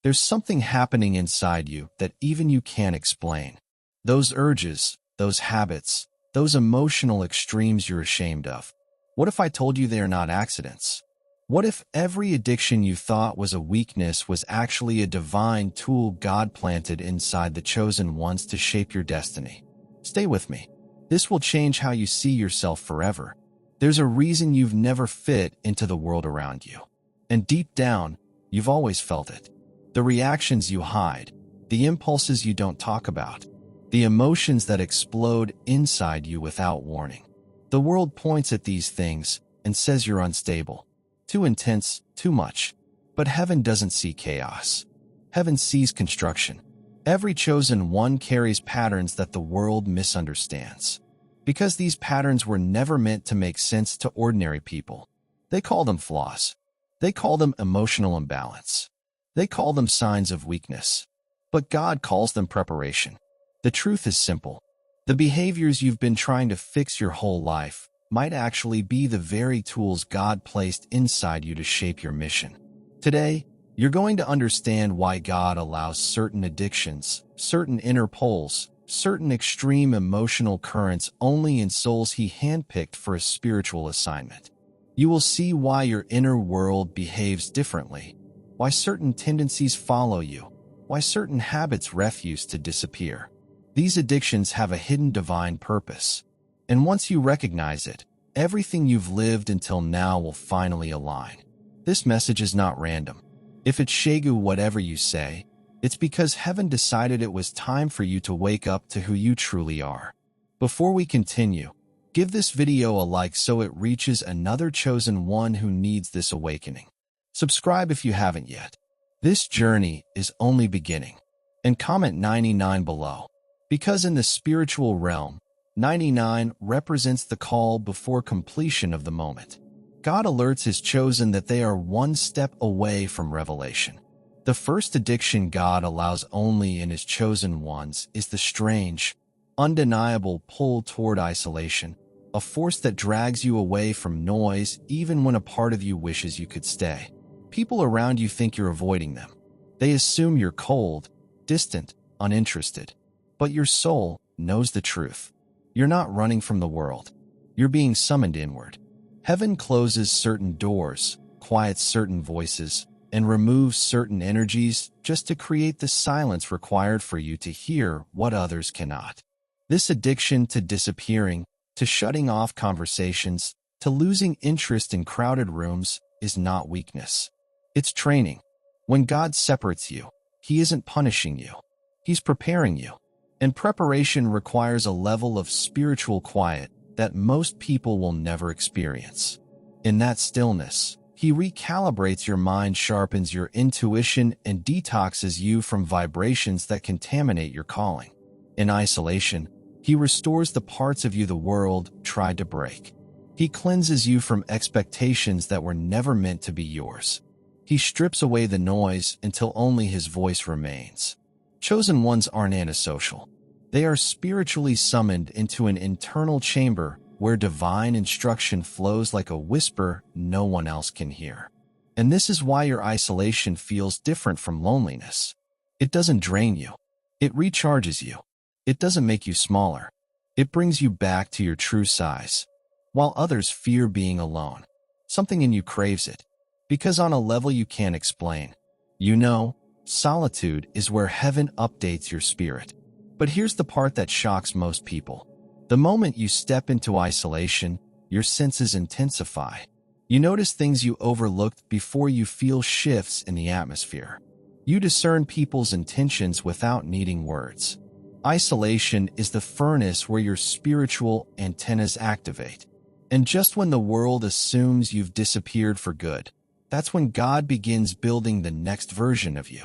There's something happening inside you that even you can't explain. Those urges, those habits, those emotional extremes you're ashamed of. What if I told you they are not accidents? What if every addiction you thought was a weakness was actually a divine tool God planted inside the chosen ones to shape your destiny? Stay with me. This will change how you see yourself forever. There's a reason you've never fit into the world around you. And deep down, you've always felt it. The reactions you hide, the impulses you don't talk about, the emotions that explode inside you without warning. The world points at these things and says you're unstable, too intense, too much. But heaven doesn't see chaos. Heaven sees construction. Every chosen one carries patterns that the world misunderstands. Because these patterns were never meant to make sense to ordinary people. They call them flaws. They call them emotional imbalance. They call them signs of weakness. But God calls them preparation. The truth is simple. The behaviors you've been trying to fix your whole life might actually be the very tools God placed inside you to shape your mission. Today, you're going to understand why God allows certain addictions, certain inner poles, certain extreme emotional currents only in souls He handpicked for a spiritual assignment. You will see why your inner world behaves differently, why certain tendencies follow you, why certain habits refuse to disappear. These addictions have a hidden divine purpose. And once you recognize it, everything you've lived until now will finally align. This message is not random. If it's Shegu whatever you say, it's because heaven decided it was time for you to wake up to who you truly are. Before we continue, give this video a like so it reaches another chosen one who needs this awakening. Subscribe if you haven't yet. This journey is only beginning. And comment 99 below. Because in the spiritual realm, 99 represents the call before completion of the moment. God alerts His chosen that they are one step away from revelation. The first addiction God allows only in His chosen ones is the strange, undeniable pull toward isolation, a force that drags you away from noise even when a part of you wishes you could stay. People around you think you're avoiding them. They assume you're cold, distant, uninterested. But your soul knows the truth. You're not running from the world. You're being summoned inward. Heaven closes certain doors, quiets certain voices, and removes certain energies just to create the silence required for you to hear what others cannot. This addiction to disappearing, to shutting off conversations, to losing interest in crowded rooms is not weakness. It's training. When God separates you, He isn't punishing you. He's preparing you. And preparation requires a level of spiritual quiet that most people will never experience. In that stillness, He recalibrates your mind, sharpens your intuition, and detoxes you from vibrations that contaminate your calling. In isolation, He restores the parts of you the world tried to break. He cleanses you from expectations that were never meant to be yours. He strips away the noise until only His voice remains. Chosen ones aren't antisocial. They are spiritually summoned into an internal chamber where divine instruction flows like a whisper no one else can hear. And this is why your isolation feels different from loneliness. It doesn't drain you. It recharges you. It doesn't make you smaller. It brings you back to your true size. While others fear being alone, something in you craves it. Because on a level you can't explain, you know, solitude is where heaven updates your spirit. But here's the part that shocks most people. The moment you step into isolation, your senses intensify. You notice things you overlooked before. You feel shifts in the atmosphere. You discern people's intentions without needing words. Isolation is the furnace where your spiritual antennas activate. And just when the world assumes you've disappeared for good, that's when God begins building the next version of you.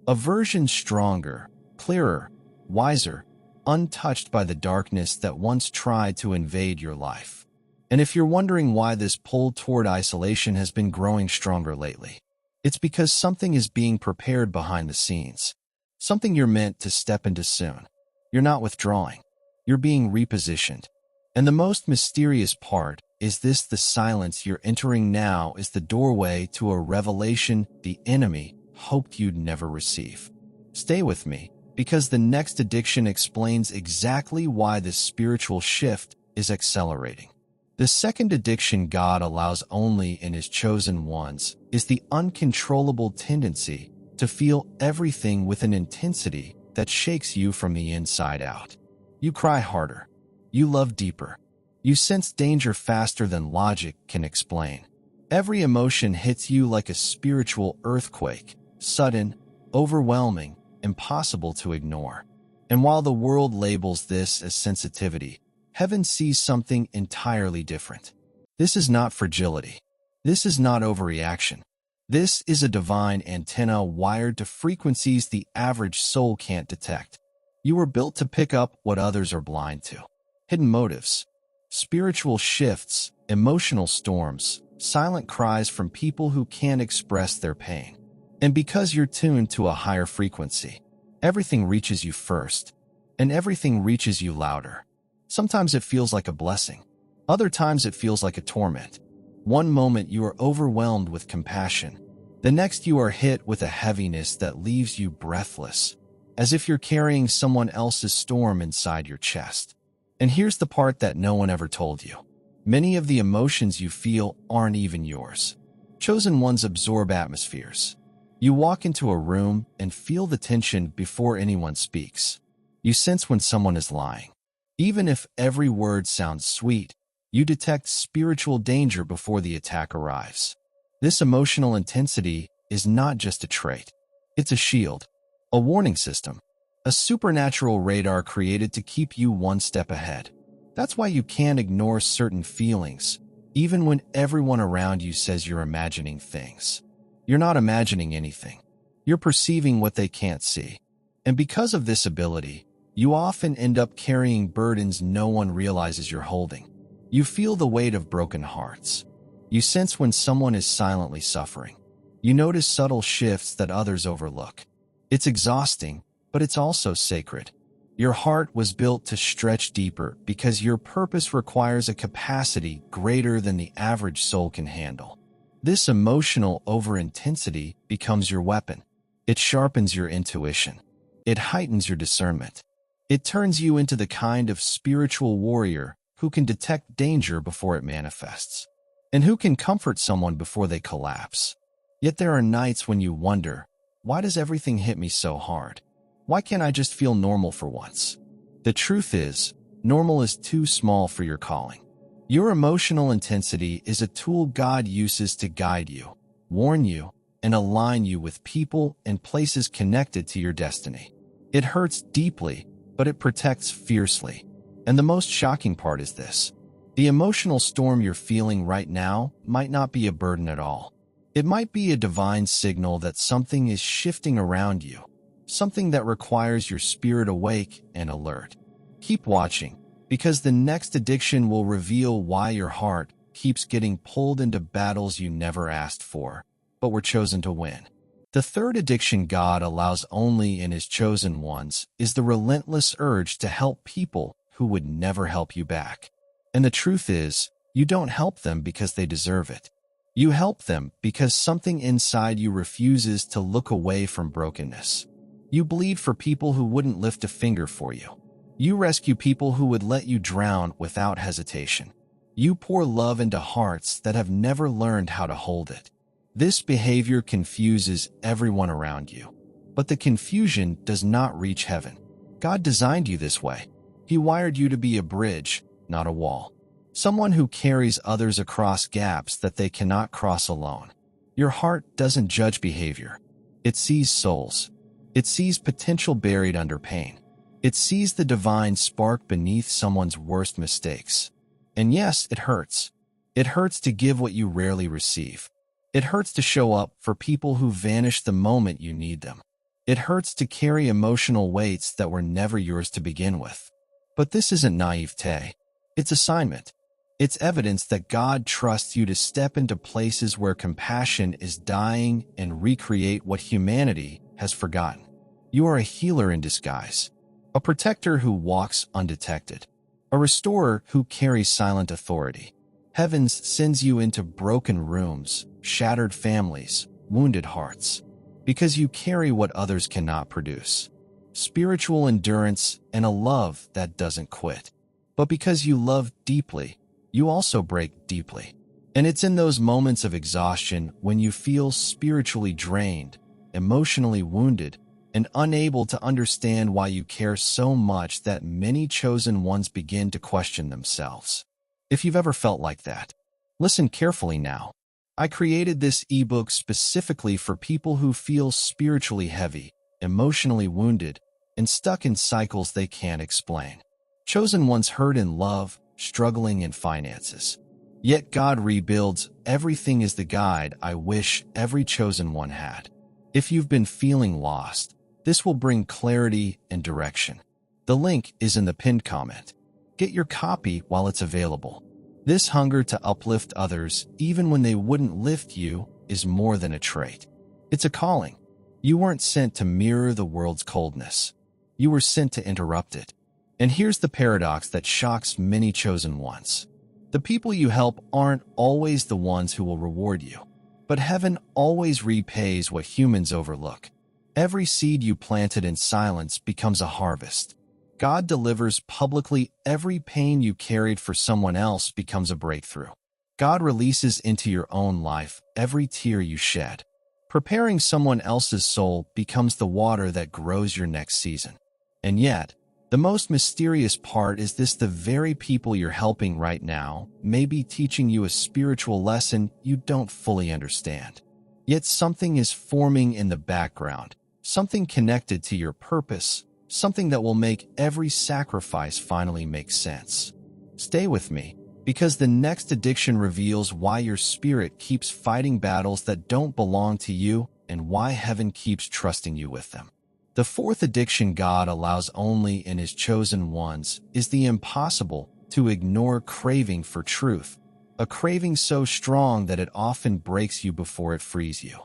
A version stronger, clearer, wiser, untouched by the darkness that once tried to invade your life. And if you're wondering why this pull toward isolation has been growing stronger lately, it's because something is being prepared behind the scenes. Something you're meant to step into soon. You're not withdrawing. You're being repositioned. And the most mysterious part is this: the silence you're entering now is the doorway to a revelation the enemy, hoped you'd never receive. Stay with me, because the next addiction explains exactly why this spiritual shift is accelerating. The second addiction God allows only in His chosen ones is the uncontrollable tendency to feel everything with an intensity that shakes you from the inside out. You cry harder. You love deeper. You sense danger faster than logic can explain. Every emotion hits you like a spiritual earthquake, sudden, overwhelming, impossible to ignore. And while the world labels this as sensitivity, heaven sees something entirely different. This is not fragility. This is not overreaction. This is a divine antenna wired to frequencies the average soul can't detect. You were built to pick up what others are blind to. Hidden motives, spiritual shifts, emotional storms, silent cries from people who can't express their pain. And because you're tuned to a higher frequency, everything reaches you first, and everything reaches you louder. Sometimes it feels like a blessing. Other times it feels like a torment. One moment you are overwhelmed with compassion. The next you are hit with a heaviness that leaves you breathless, as if you're carrying someone else's storm inside your chest. And here's the part that no one ever told you. Many of the emotions you feel aren't even yours. Chosen ones absorb atmospheres. You walk into a room and feel the tension before anyone speaks. You sense when someone is lying. Even if every word sounds sweet, you detect spiritual danger before the attack arrives. This emotional intensity is not just a trait. It's a shield, a warning system, a supernatural radar created to keep you one step ahead. That's why you can't ignore certain feelings, even when everyone around you says you're imagining things. You're not imagining anything. You're perceiving what they can't see. And because of this ability, you often end up carrying burdens no one realizes you're holding. You feel the weight of broken hearts. You sense when someone is silently suffering. You notice subtle shifts that others overlook. It's exhausting, but it's also sacred. Your heart was built to stretch deeper because your purpose requires a capacity greater than the average soul can handle. This emotional overintensity becomes your weapon. It sharpens your intuition. It heightens your discernment. It turns you into the kind of spiritual warrior who can detect danger before it manifests, and who can comfort someone before they collapse. Yet there are nights when you wonder, why does everything hit me so hard? Why can't I just feel normal for once? The truth is, normal is too small for your calling. Your emotional intensity is a tool God uses to guide you, warn you, and align you with people and places connected to your destiny. It hurts deeply, but it protects fiercely. And the most shocking part is this. The emotional storm you're feeling right now might not be a burden at all. It might be a divine signal that something is shifting around you, something that requires your spirit awake and alert. Keep watching, because the next addiction will reveal why your heart keeps getting pulled into battles you never asked for, but were chosen to win. The third addiction God allows only in His chosen ones is the relentless urge to help people who would never help you back. And the truth is, you don't help them because they deserve it. You help them because something inside you refuses to look away from brokenness. You bleed for people who wouldn't lift a finger for you. You rescue people who would let you drown without hesitation. You pour love into hearts that have never learned how to hold it. This behavior confuses everyone around you. But the confusion does not reach heaven. God designed you this way. He wired you to be a bridge, not a wall. Someone who carries others across gaps that they cannot cross alone. Your heart doesn't judge behavior. It sees souls. It sees potential buried under pain. It sees the divine spark beneath someone's worst mistakes. And yes, it hurts. It hurts to give what you rarely receive. It hurts to show up for people who vanish the moment you need them. It hurts to carry emotional weights that were never yours to begin with. But this isn't naivete. It's assignment. It's evidence that God trusts you to step into places where compassion is dying and recreate what humanity has forgotten. You are a healer in disguise, a protector who walks undetected, a restorer who carries silent authority. Heavens sends you into broken rooms, shattered families, wounded hearts. because you carry what others cannot produce. Spiritual endurance and a love that doesn't quit. But because you love deeply, you also break deeply. And it's in those moments of exhaustion when you feel spiritually drained, emotionally wounded, and unable to understand why you care so much that many chosen ones begin to question themselves. If you've ever felt like that, listen carefully now. I created this ebook specifically for people who feel spiritually heavy, emotionally wounded, and stuck in cycles they can't explain. Chosen ones hurt in love, struggling in finances. Yet God rebuilds everything is the guide I wish every chosen one had. If you've been feeling lost, this will bring clarity and direction. The link is in the pinned comment. Get your copy while it's available. This hunger to uplift others, even when they wouldn't lift you, is more than a trait. It's a calling. You weren't sent to mirror the world's coldness. You were sent to interrupt it. And here's the paradox that shocks many chosen ones. The people you help aren't always the ones who will reward you. But heaven always repays what humans overlook. Every seed you planted in silence becomes a harvest. God delivers publicly. Every pain you carried for someone else becomes a breakthrough. God releases into your own life every tear you shed. Preparing someone else's soul becomes the water that grows your next season. And yet, the most mysterious part is this: the very people you're helping right now may be teaching you a spiritual lesson you don't fully understand. Yet something is forming in the background, something connected to your purpose, something that will make every sacrifice finally make sense. Stay with me, because the next addiction reveals why your spirit keeps fighting battles that don't belong to you and why heaven keeps trusting you with them. The fourth addiction God allows only in His chosen ones is the impossible to ignore craving for truth, a craving so strong that it often breaks you before it frees you.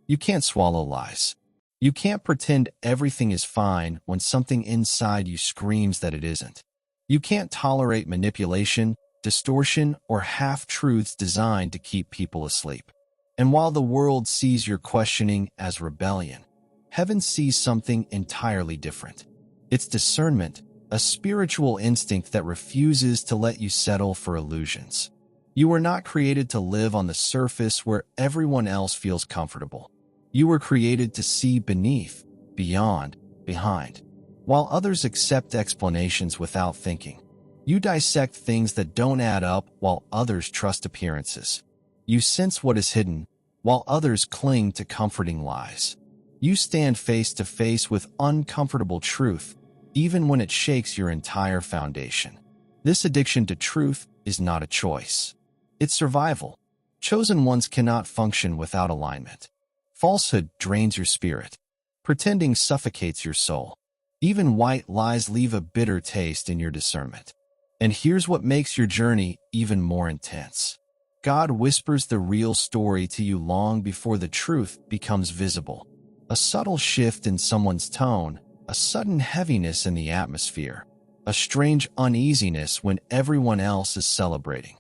You can't swallow lies. You can't pretend everything is fine when something inside you screams that it isn't. You can't tolerate manipulation, distortion, or half-truths designed to keep people asleep. And while the world sees your questioning as rebellion, heaven sees something entirely different. It's discernment, a spiritual instinct that refuses to let you settle for illusions. You were not created to live on the surface where everyone else feels comfortable. You were created to see beneath, beyond, behind. While others accept explanations without thinking, you dissect things that don't add up while others trust appearances. You sense what is hidden, while others cling to comforting lies. You stand face to face with uncomfortable truth, even when it shakes your entire foundation. This addiction to truth is not a choice. It's survival. Chosen ones cannot function without alignment. Falsehood drains your spirit. Pretending suffocates your soul. Even white lies leave a bitter taste in your discernment. And here's what makes your journey even more intense. God whispers the real story to you long before the truth becomes visible. A subtle shift in someone's tone, a sudden heaviness in the atmosphere, a strange uneasiness when everyone else is celebrating.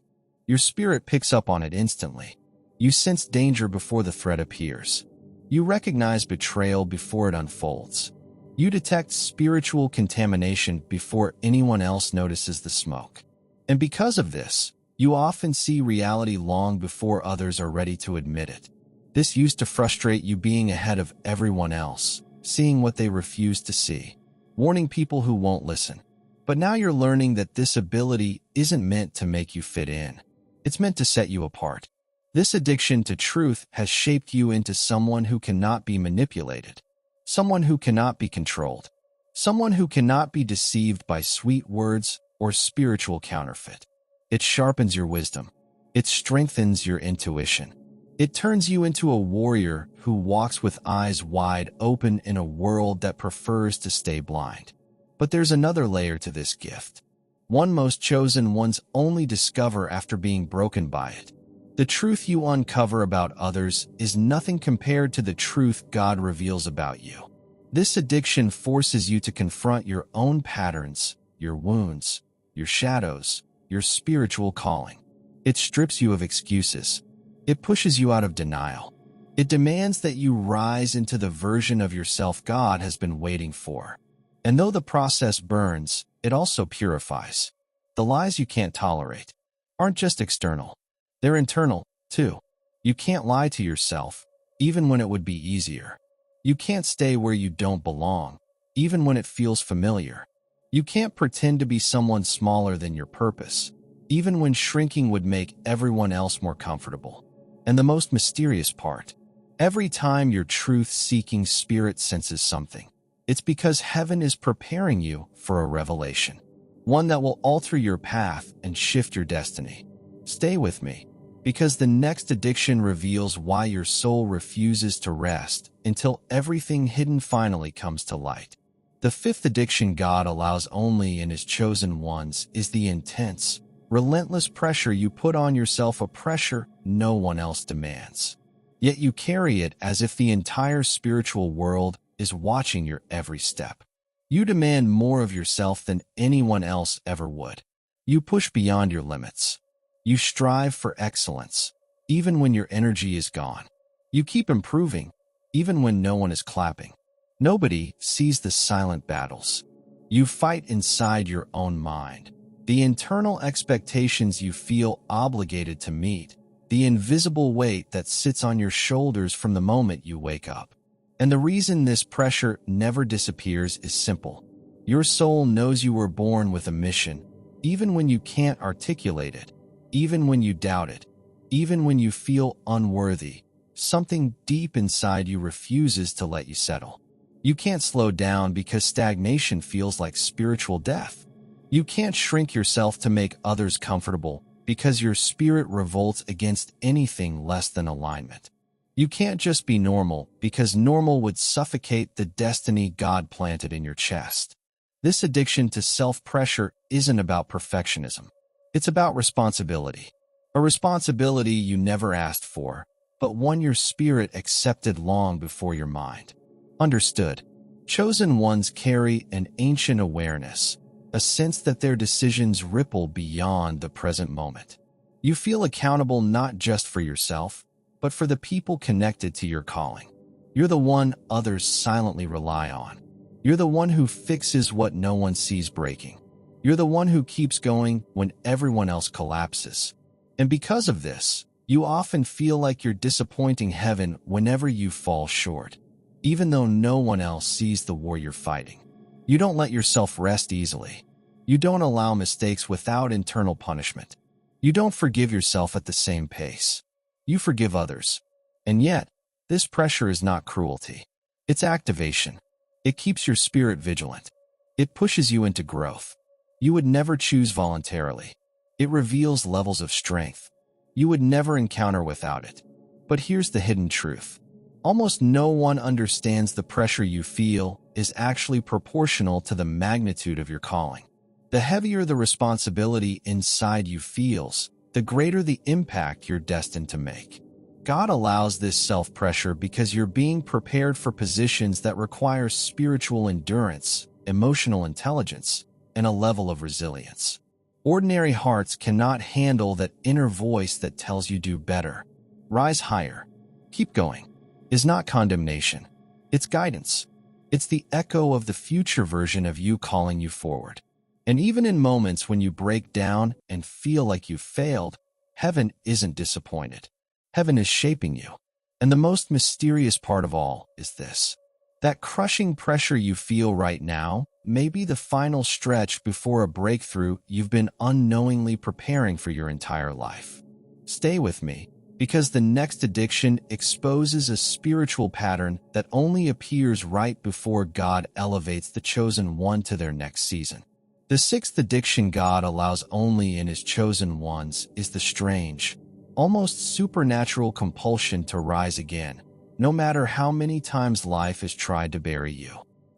Your spirit picks up on it instantly. You sense danger before the threat appears. You recognize betrayal before it unfolds. You detect spiritual contamination before anyone else notices the smoke. And because of this, you often see reality long before others are ready to admit it. This used to frustrate you, being ahead of everyone else, seeing what they refuse to see, warning people who won't listen. But now you're learning that this ability isn't meant to make you fit in. It's meant to set you apart. This addiction to truth has shaped you into someone who cannot be manipulated, someone who cannot be controlled, someone who cannot be deceived by sweet words or spiritual counterfeit. It sharpens your wisdom. It strengthens your intuition. It turns you into a warrior who walks with eyes wide open in a world that prefers to stay blind. But there's another layer to this gift, one most chosen ones only discover after being broken by it. The truth you uncover about others is nothing compared to the truth God reveals about you. This addiction forces you to confront your own patterns, your wounds, your shadows, your spiritual calling. It strips you of excuses. It pushes you out of denial. It demands that you rise into the version of yourself God has been waiting for. And though the process burns, it also purifies. The lies you can't tolerate aren't just external. They're internal, too. You can't lie to yourself, even when it would be easier. You can't stay where you don't belong, even when it feels familiar. You can't pretend to be someone smaller than your purpose, even when shrinking would make everyone else more comfortable. And the most mysterious part, every time your truth-seeking spirit senses something, it's because heaven is preparing you for a revelation, one that will alter your path and shift your destiny. Stay with me, because the next addiction reveals why your soul refuses to rest until everything hidden finally comes to light. The fifth addiction God allows only in His chosen ones is the intense, relentless pressure you put on yourself, a pressure no one else demands. Yet you carry it as if the entire spiritual world is watching your every step. You demand more of yourself than anyone else ever would. You push beyond your limits. You strive for excellence, even when your energy is gone. You keep improving, even when no one is clapping. Nobody sees the silent battles you fight inside your own mind, the internal expectations you feel obligated to meet, the invisible weight that sits on your shoulders from the moment you wake up. And the reason this pressure never disappears is simple. Your soul knows you were born with a mission, even when you can't articulate it, even when you doubt it, even when you feel unworthy. Something deep inside you refuses to let you settle. You can't slow down because stagnation feels like spiritual death. You can't shrink yourself to make others comfortable because your spirit revolts against anything less than alignment. You can't just be normal because normal would suffocate the destiny God planted in your chest. This addiction to self-pressure isn't about perfectionism. It's about responsibility. A responsibility you never asked for, but one your spirit accepted long before your mind understood. Chosen ones carry an ancient awareness, a sense that their decisions ripple beyond the present moment. You feel accountable not just for yourself, but for the people connected to your calling. You're the one others silently rely on. You're the one who fixes what no one sees breaking. You're the one who keeps going when everyone else collapses. And because of this, you often feel like you're disappointing heaven whenever you fall short, even though no one else sees the war you're fighting. You don't let yourself rest easily. You don't allow mistakes without internal punishment. You don't forgive yourself at the same pace. You forgive others. And yet, this pressure is not cruelty. It's activation. It keeps your spirit vigilant. It pushes you into growth you would never choose voluntarily. It reveals levels of strength you would never encounter without it. But here's the hidden truth. Almost no one understands the pressure you feel is actually proportional to the magnitude of your calling. The heavier the responsibility inside you feels, the greater the impact you're destined to make. God allows this self-pressure because you're being prepared for positions that require spiritual endurance, emotional intelligence, and a level of resilience. Ordinary hearts cannot handle that inner voice that tells you do better. Rise higher. Keep going. Is not condemnation. It's guidance. It's the echo of the future version of you calling you forward. And even in moments when you break down and feel like you've failed, heaven isn't disappointed. Heaven is shaping you. And the most mysterious part of all is this. That crushing pressure you feel right now may be the final stretch before a breakthrough you've been unknowingly preparing for your entire life. Stay with me, because the next addiction exposes a spiritual pattern that only appears right before God elevates the chosen one to their next season. The sixth addiction God allows only in His chosen ones is the strange, almost supernatural compulsion to rise again, no matter how many times life has tried to bury you.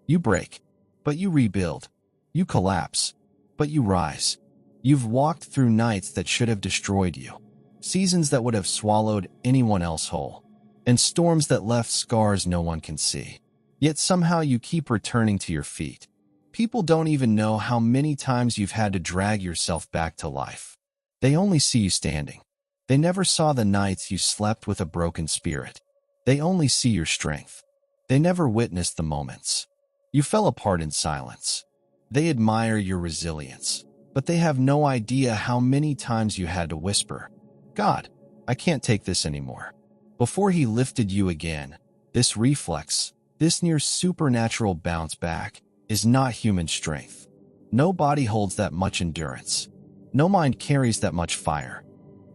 You break, but you rebuild. You collapse, but you rise. You've walked through nights that should have destroyed you, seasons that would have swallowed anyone else whole, and storms that left scars no one can see. Yet somehow you keep returning to your feet. People don't even know how many times you've had to drag yourself back to life. They only see you standing. They never saw the nights you slept with a broken spirit, They only see your strength. They never witness the moments you fell apart in silence. They admire your resilience, but they have no idea how many times you had to whisper, "God, I can't take this anymore," before He lifted you again. This reflex, this near supernatural bounce back, is not human strength. No body holds that much endurance. No mind carries that much fire.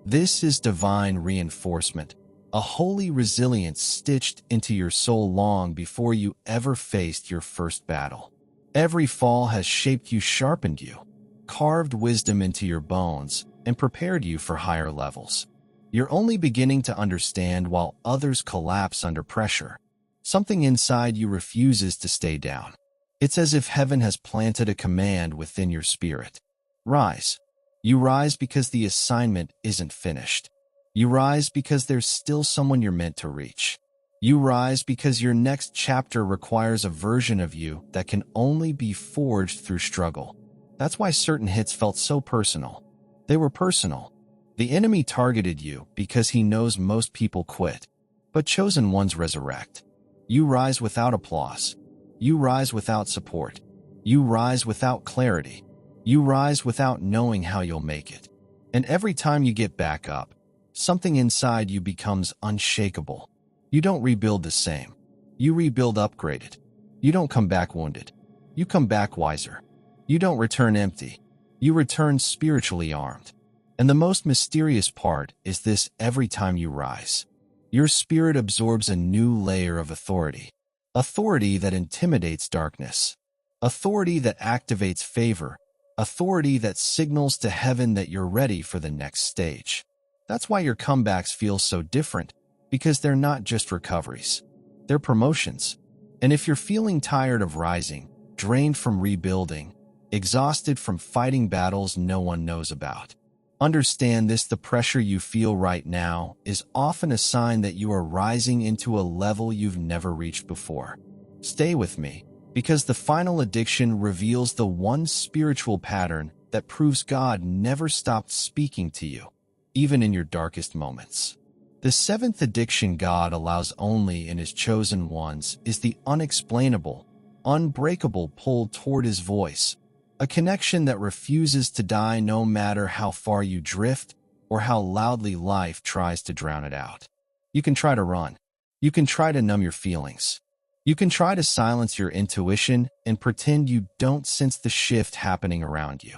This is divine reinforcement, a holy resilience stitched into your soul long before you ever faced your first battle. Every fall has shaped you, sharpened you, carved wisdom into your bones, and prepared you for higher levels. You're only beginning to understand while others collapse under pressure. Something inside you refuses to stay down. It's as if heaven has planted a command within your spirit. Rise. You rise because the assignment isn't finished. You rise because there's still someone you're meant to reach. You rise because your next chapter requires a version of you that can only be forged through struggle. That's why certain hits felt so personal. They were personal. The enemy targeted you because he knows most people quit, but chosen ones resurrect. You rise without applause. You rise without support. You rise without clarity. You rise without knowing how you'll make it. And every time you get back up, something inside you becomes unshakable. You don't rebuild the same. You rebuild upgraded. You don't come back wounded. You come back wiser. You don't return empty. You return spiritually armed. And the most mysterious part is this: every time you rise, your spirit absorbs a new layer of authority. Authority that intimidates darkness. Authority that activates favor. Authority that signals to heaven that you're ready for the next stage. That's why your comebacks feel so different, because they're not just recoveries. They're promotions. And if you're feeling tired of rising, drained from rebuilding, exhausted from fighting battles no one knows about, understand this: the pressure you feel right now is often a sign that you are rising into a level you've never reached before. Stay with me, because the final addiction reveals the one spiritual pattern that proves God never stopped speaking to you, even in your darkest moments. The seventh addiction God allows only in His chosen ones is the unexplainable, unbreakable pull toward His voice, a connection that refuses to die no matter how far you drift or how loudly life tries to drown it out. You can try to run. You can try to numb your feelings. You can try to silence your intuition and pretend you don't sense the shift happening around you.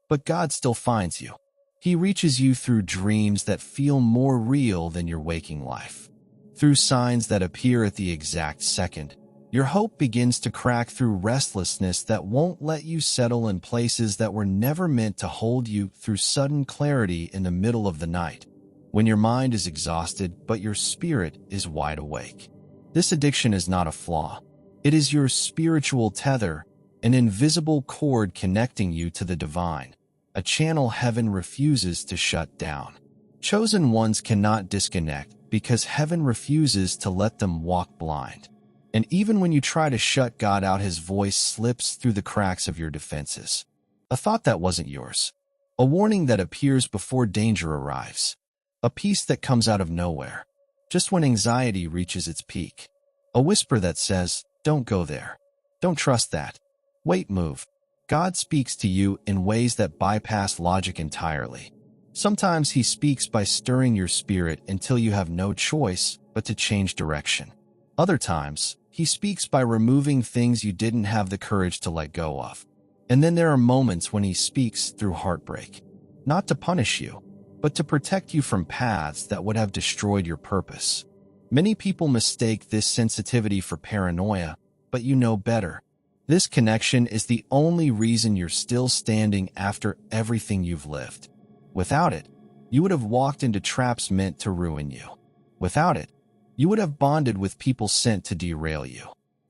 But God still finds you. He reaches you through dreams that feel more real than your waking life, through signs that appear at the exact second. Your hope begins to crack through restlessness that won't let you settle in places that were never meant to hold you, through sudden clarity in the middle of the night, when your mind is exhausted but your spirit is wide awake. This addiction is not a flaw. It is your spiritual tether, an invisible cord connecting you to the divine, a channel heaven refuses to shut down. Chosen ones cannot disconnect because heaven refuses to let them walk blind. And even when you try to shut God out, His voice slips through the cracks of your defenses. A thought that wasn't yours. A warning that appears before danger arrives. A peace that comes out of nowhere, just when anxiety reaches its peak. A whisper that says, "Don't go there. Don't trust that. Wait, move." God speaks to you in ways that bypass logic entirely. Sometimes He speaks by stirring your spirit until you have no choice but to change direction. Other times, He speaks by removing things you didn't have the courage to let go of. And then there are moments when He speaks through heartbreak, not to punish you, but to protect you from paths that would have destroyed your purpose. Many people mistake this sensitivity for paranoia, but you know better. This connection is the only reason you're still standing after everything you've lived. Without it, you would have walked into traps meant to ruin you. Without it, you would have bonded with people sent to derail you.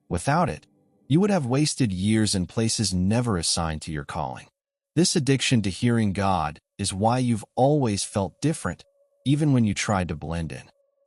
Without it, you would have wasted years in places never assigned to your calling. This addiction to hearing God is why you've always felt different, even when you tried to blend in.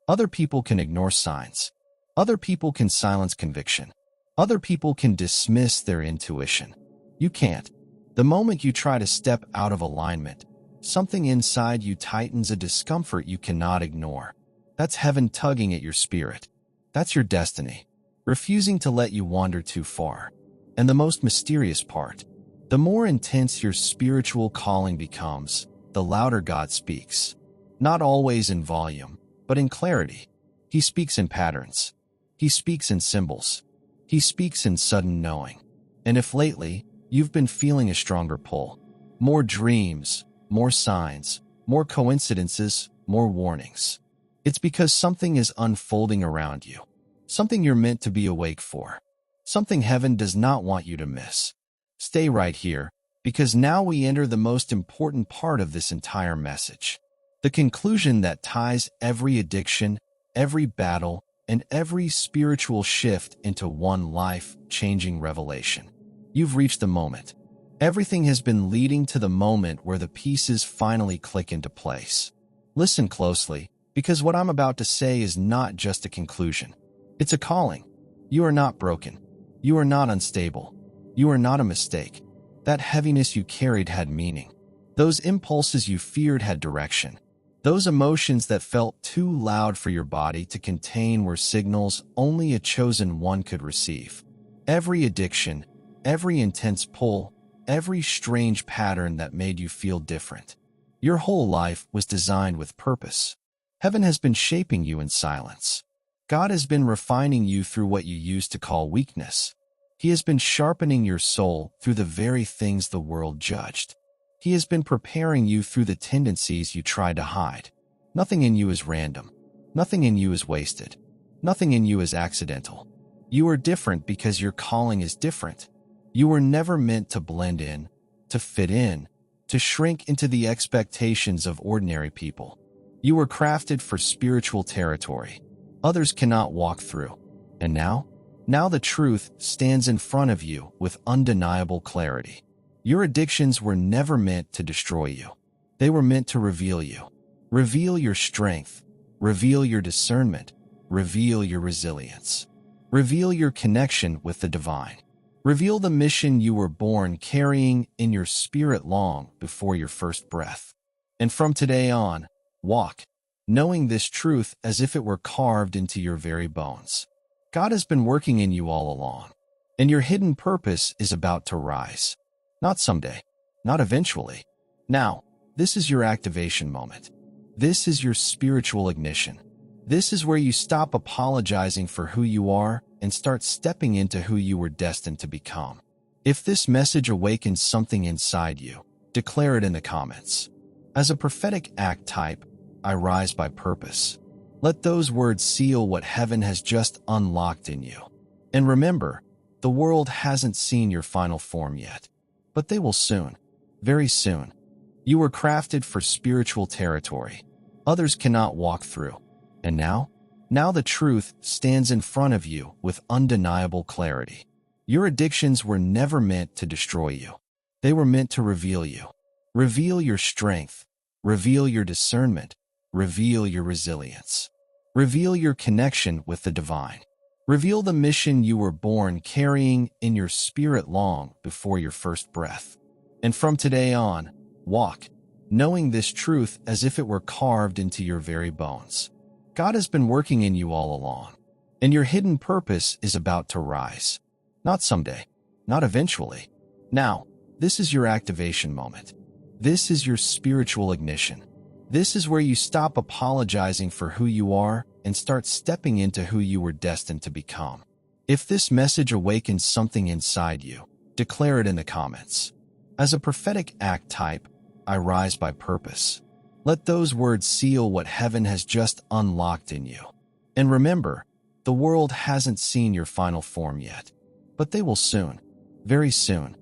Other people can ignore signs. Other people can silence conviction. Other people can dismiss their intuition. You can't. The moment you try to step out of alignment, something inside you tightens, a discomfort you cannot ignore. That's heaven tugging at your spirit. That's your destiny, refusing to let you wander too far. And the most mysterious part, the more intense your spiritual calling becomes, the louder God speaks. Not always in volume, but in clarity. He speaks in patterns. He speaks in symbols. He speaks in sudden knowing. And if lately, you've been feeling a stronger pull, more dreams, more signs, more coincidences, more warnings, it's because something is unfolding around you. Something you're meant to be awake for. Something heaven does not want you to miss. Stay right here, because now we enter the most important part of this entire message. The conclusion that ties every addiction, every battle, and every spiritual shift into one life-changing revelation. You've reached the moment. Everything has been leading to the moment where the pieces finally click into place. Listen closely, because what I'm about to say is not just a conclusion. It's a calling. You are not broken. You are not unstable. You are not a mistake. That heaviness you carried had meaning. Those impulses you feared had direction. Those emotions that felt too loud for your body to contain were signals only a chosen one could receive. Every addiction, every intense pull, every strange pattern that made you feel different. Your whole life was designed with purpose. Heaven has been shaping you in silence. God has been refining you through what you used to call weakness. He has been sharpening your soul through the very things the world judged. He has been preparing you through the tendencies you tried to hide. Nothing in you is random. Nothing in you is wasted. Nothing in you is accidental. You are different because your calling is different. You were never meant to blend in, to fit in, to shrink into the expectations of ordinary people. You were crafted for spiritual territory others cannot walk through. And now the truth stands in front of you with undeniable clarity. Your addictions were never meant to destroy you. They were meant to reveal you. Reveal your strength. Reveal your discernment. Reveal your resilience. Reveal your connection with the divine. Reveal the mission you were born carrying in your spirit long before your first breath. And from today on, walk, knowing this truth as if it were carved into your very bones. God has been working in you all along, and your hidden purpose is about to rise. Not someday, not eventually. Now, this is your activation moment. This is your spiritual ignition. This is where you stop apologizing for who you are and start stepping into who you were destined to become. If this message awakens something inside you, declare it in the comments. As a prophetic act type, I rise by purpose. Let those words seal what heaven has just unlocked in you. And remember, the world hasn't seen your final form yet, but they will soon, very soon. You were crafted for spiritual territory others cannot walk through. And now the truth stands in front of you with undeniable clarity. Your addictions were never meant to destroy you. They were meant to reveal you. Reveal your strength. Reveal your discernment. Reveal your resilience. Reveal your connection with the divine. Reveal the mission you were born carrying in your spirit long before your first breath. And from today on, walk, knowing this truth as if it were carved into your very bones. God has been working in you all along, and your hidden purpose is about to rise. Not someday, not eventually. Now, this is your activation moment. This is your spiritual ignition. This is where you stop apologizing for who you are and start stepping into who you were destined to become. If this message awakens something inside you, declare it in the comments. As a prophetic act type, I rise by purpose. Let those words seal what heaven has just unlocked in you. And remember, the world hasn't seen your final form yet, but they will soon, very soon.